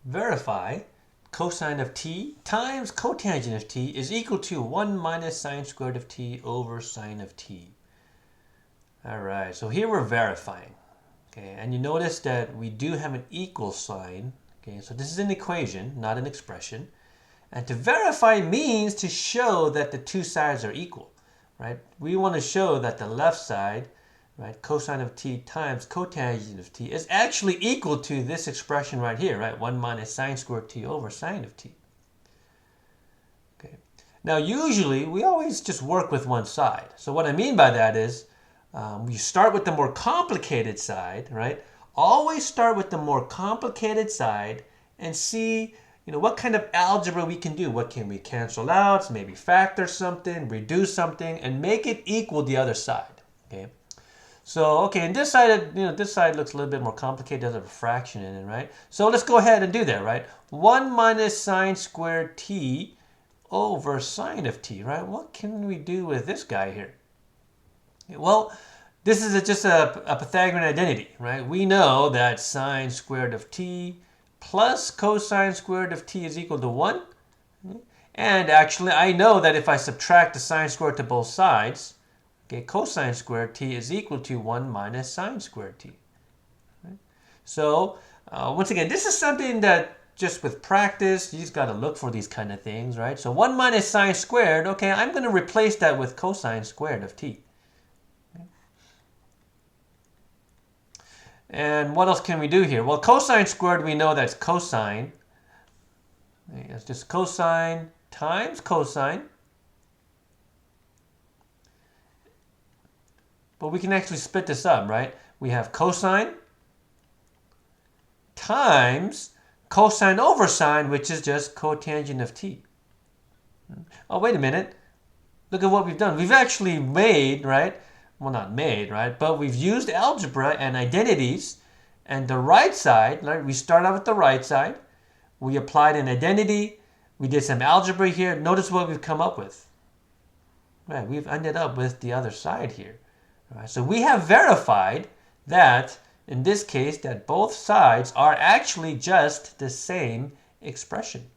verify cosine of t times cotangent of t is equal to 1 minus sine squared of t over sine of t. All right, so here we're verifying. Okay, and you notice that we do have an equal sign. Okay, so this is an equation, not an expression. And to verify means to show that the two sides are equal, right? We want to show that the left side, right, cosine of t times cotangent of t is actually equal to this expression right here, right? 1 minus sine squared t over sine of t. Okay. Now, usually, we always just work with one side. So what I mean by that is you start with the more complicated side, right? Always start with the more complicated side and see what kind of algebra we can do. What can we cancel out? Maybe factor something, reduce something, and make it equal the other side. Okay. So, okay, and this side, this side looks a little bit more complicated. Does have a fraction in it, right? So let's go ahead and do that, right? 1 minus sine squared t over sine of t, right? What can we do with this guy here? Well, this is just a Pythagorean identity, right? We know that sine squared of t plus cosine squared of t is equal to 1. And actually, I know that if I subtract the sine squared to both sides, okay, cosine squared t is equal to 1 minus sine squared t. Right? So, once again, this is something that just with practice, you just got to look for these kind of things, right? So 1 minus sine squared, okay, I'm going to replace that with cosine squared of t. And what else can we do here? Well, cosine squared, we know that's cosine. It's just cosine times cosine. But we can actually split this up, right? We have cosine times cosine over sine, which is just cotangent of t. Oh, wait a minute. Look at what we've done. We've actually made, right? Well, not made, right? But we've used algebra and identities. And the right side, right? We start out with the right side. We applied an identity. We did some algebra here. Notice what we've come up with. Right, we've ended up with the other side here. Right, so we have verified that, in this case, that both sides are actually just the same expression.